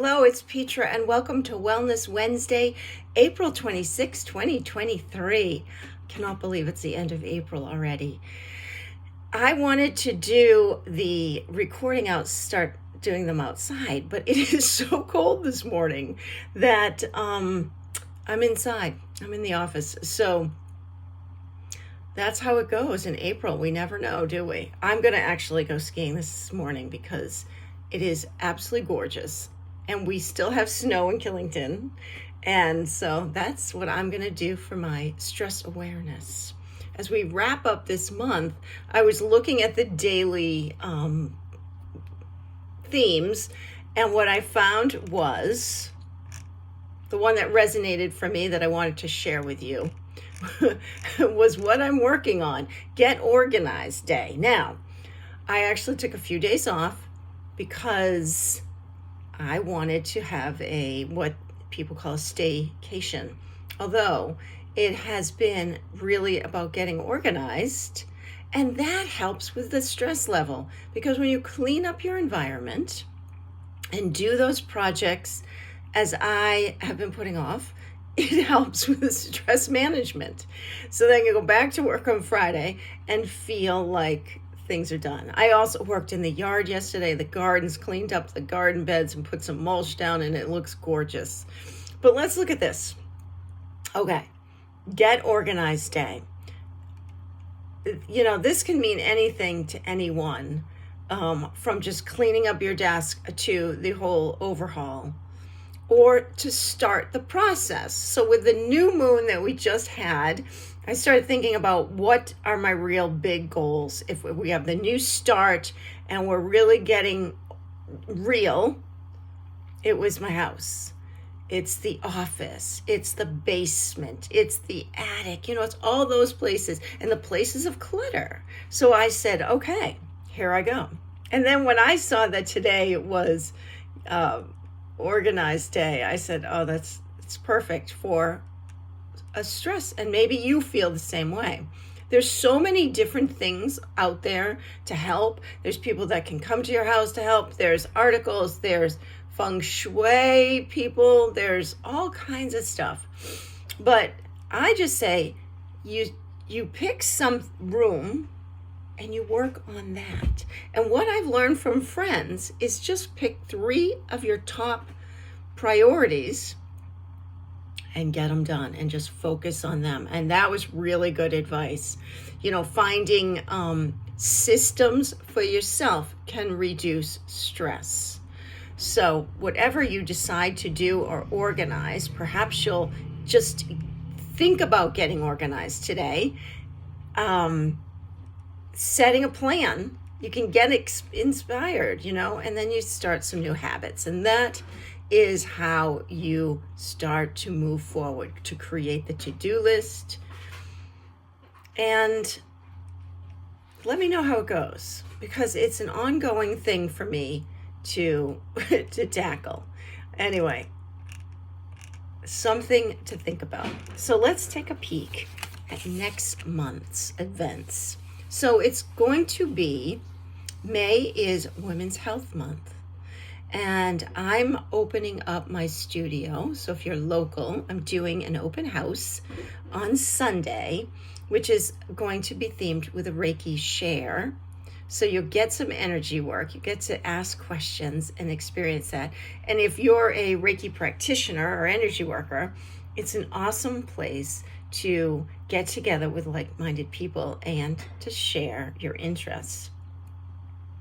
Hello, it's Petra, and welcome to Wellness Wednesday, April 26, 2023. Cannot believe it's the end of April already. I wanted to do the recording start doing them outside, but it is so cold this morning that I'm inside. I'm in the office. So that's how it goes in April. We never know, do we? I'm going to actually go skiing this morning because it is absolutely gorgeous. And we still have snow in Killington. And so that's what I'm going to do for my stress awareness. As we wrap up this month, I was looking at the daily themes, and what I found was the one that resonated for me that I wanted to share with you was what I'm working on, Get Organized Day. Now, I actually took a few days off because I wanted to have what people call a staycation. Although it has been really about getting organized, and that helps with the stress level, because when you clean up your environment and do those projects as I have been putting off, it helps with the stress management. So then you go back to work on Friday and feel like things are done. I also worked in the yard yesterday. The gardens, cleaned up the garden beds and put some mulch down, and it looks gorgeous. But let's look at this. Okay, Get Organized Day. You know, this can mean anything to anyone, from just cleaning up your desk to the whole overhaul, or to start the process. So with the new moon that we just had, I started thinking about what are my real big goals. If we have the new start and we're really getting real, it was my house. It's the office. It's the basement. It's the attic. You know, it's all those places and the places of clutter. So I said, okay, here I go. And then when I saw that today was Organized Day, I said, oh, it's perfect for a stress, and maybe you feel the same way. There's so many different things out there to help. There's people that can come to your house to help. There's articles, there's feng shui people, there's all kinds of stuff. But I just say you pick some room and you work on that. And what I've learned from friends is just pick 3 of your top priorities and get them done and just focus on them. And that was really good advice. You know, finding systems for yourself can reduce stress. So whatever you decide to do or organize, perhaps you'll just think about getting organized today. Setting a plan, you can get inspired, you know, and then you start some new habits. And that is how you start to move forward, to create the to-do list. And let me know how it goes, because it's an ongoing thing for me to tackle. Anyway, something to think about. So let's take a peek at next month's events. So it's going to be, May is Women's Health Month. And I'm opening up my studio. So if you're local, I'm doing an open house on Sunday, which is going to be themed with a Reiki share. So you'll get some energy work. You get to ask questions and experience that. And if you're a Reiki practitioner or energy worker, it's an awesome place to get together with like-minded people and to share your interests.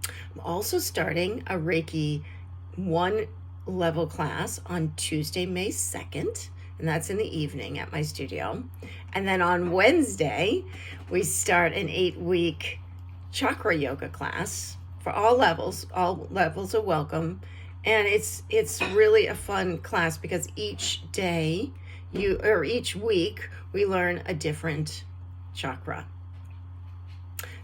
I'm also starting a Reiki 1 level class on Tuesday, May 2nd, and that's in the evening at my studio. And then on Wednesday, we start an 8-week chakra yoga class for all levels. All levels are welcome. And it's really a fun class because each day each week we learn a different chakra.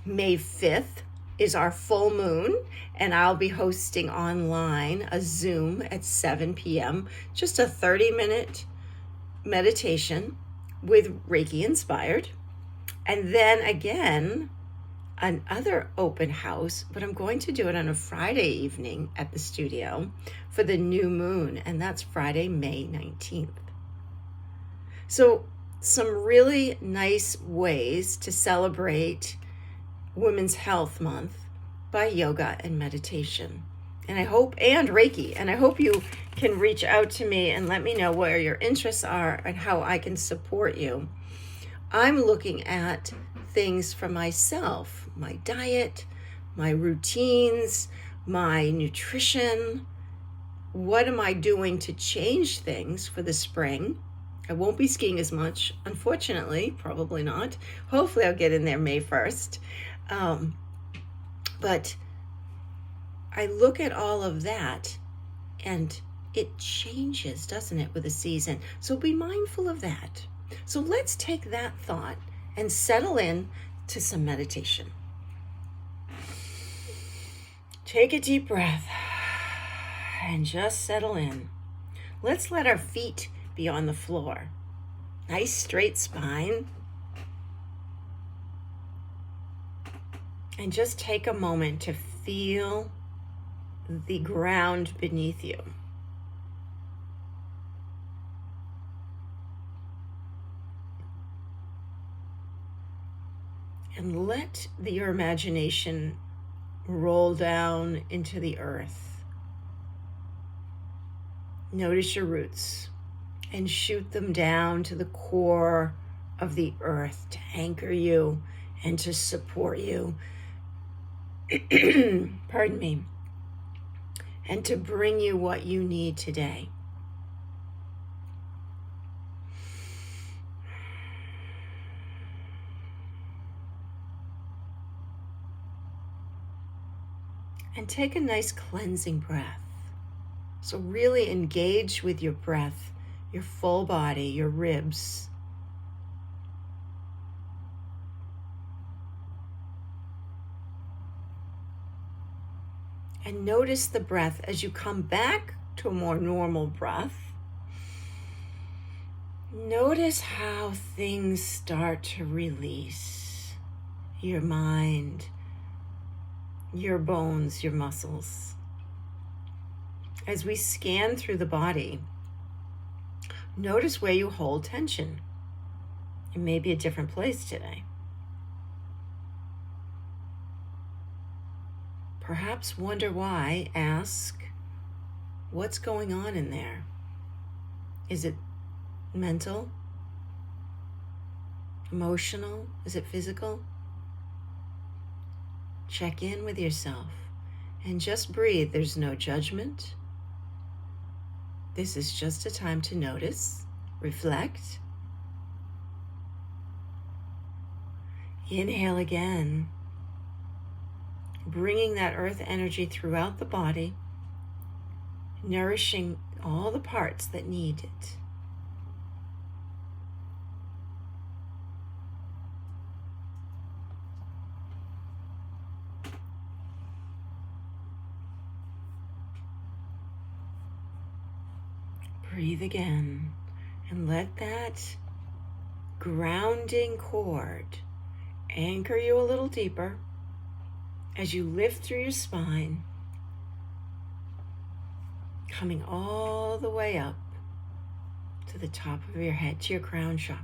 May 5th is our full moon, and I'll be hosting online a Zoom at 7 p.m., just a 30-minute meditation with Reiki inspired. And then again, another open house, but I'm going to do it on a Friday evening at the studio for the new moon, and that's Friday, May 19th. So some really nice ways to celebrate Women's Health Month by yoga and meditation. And Reiki, and I hope you can reach out to me and let me know where your interests are and how I can support you. I'm looking at things for myself, my diet, my routines, my nutrition. What am I doing to change things for the spring? I won't be skiing as much, unfortunately, probably not. Hopefully I'll get in there May 1st. But I look at all of that and it changes, doesn't it, with the season? So be mindful of that. So let's take that thought and settle in to some meditation. Take a deep breath and just settle in. Let's let our feet be on the floor. Nice straight spine. And just take a moment to feel the ground beneath you. And let your imagination roll down into the earth. Notice your roots and shoot them down to the core of the earth to anchor you and to support you. Pardon me. And to bring you what you need today. And take a nice cleansing breath. So really engage with your breath, your full body, your ribs. And notice the breath as you come back to a more normal breath. Notice how things start to release. Your mind, your bones, your muscles. As we scan through the body, notice where you hold tension. It may be a different place today. Perhaps wonder why. Ask, what's going on in there? Is it mental? Emotional? Is it physical? Check in with yourself and just breathe. There's no judgment. This is just a time to notice, reflect. Inhale again, bringing that earth energy throughout the body, nourishing all the parts that need it. Breathe again and let that grounding cord anchor you a little deeper as you lift through your spine, coming all the way up to the top of your head, to your crown chakra.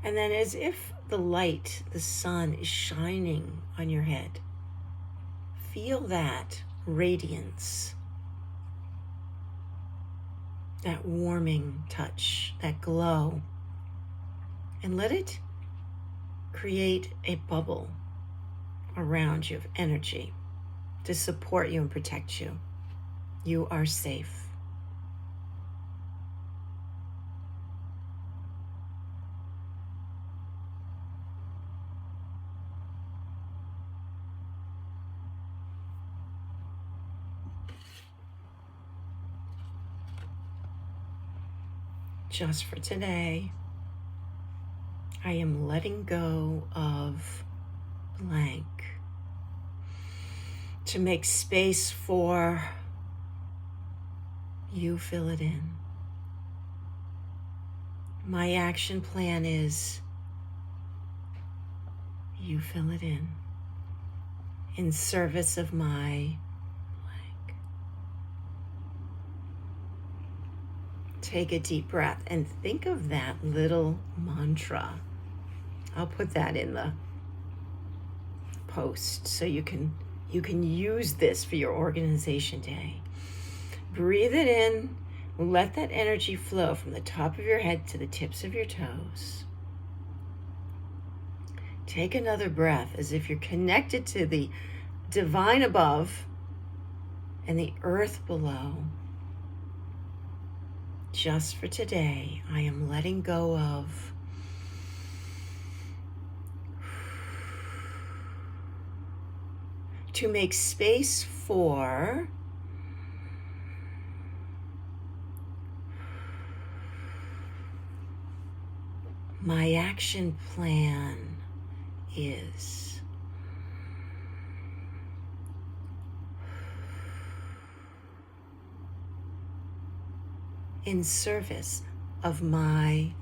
And then as if the light, the sun, is shining on your head, feel that radiance, that warming touch, that glow, and let it create a bubble around you of energy to support you and protect you. You are safe. Just for today, I am letting go of blank to make space for You fill it in. My action plan is, you fill it in service of my blank. Take a deep breath and think of that little mantra. I'll put that in the post so you can use this for your organization day. Breathe it in. Let that energy flow from the top of your head to the tips of your toes. Take another breath as if you're connected to the divine above and the earth below. Just for today, I am letting go of to make space for my action plan is in service of my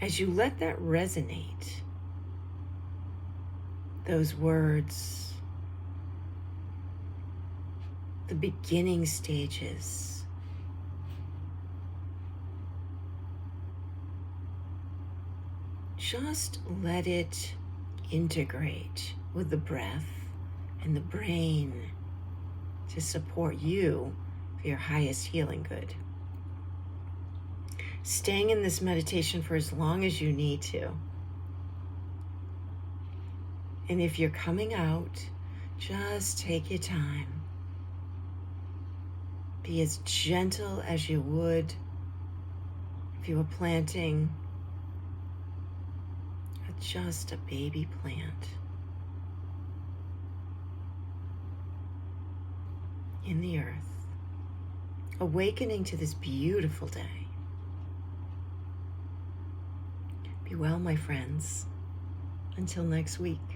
as you let that resonate, those words, the beginning stages, just let it integrate with the breath and the brain to support you for your highest healing good. Staying in this meditation for as long as you need to. And if you're coming out, just take your time. Be as gentle as you would if you were planting just a baby plant in the earth, awakening to this beautiful day. Be well, my friends. Until next week.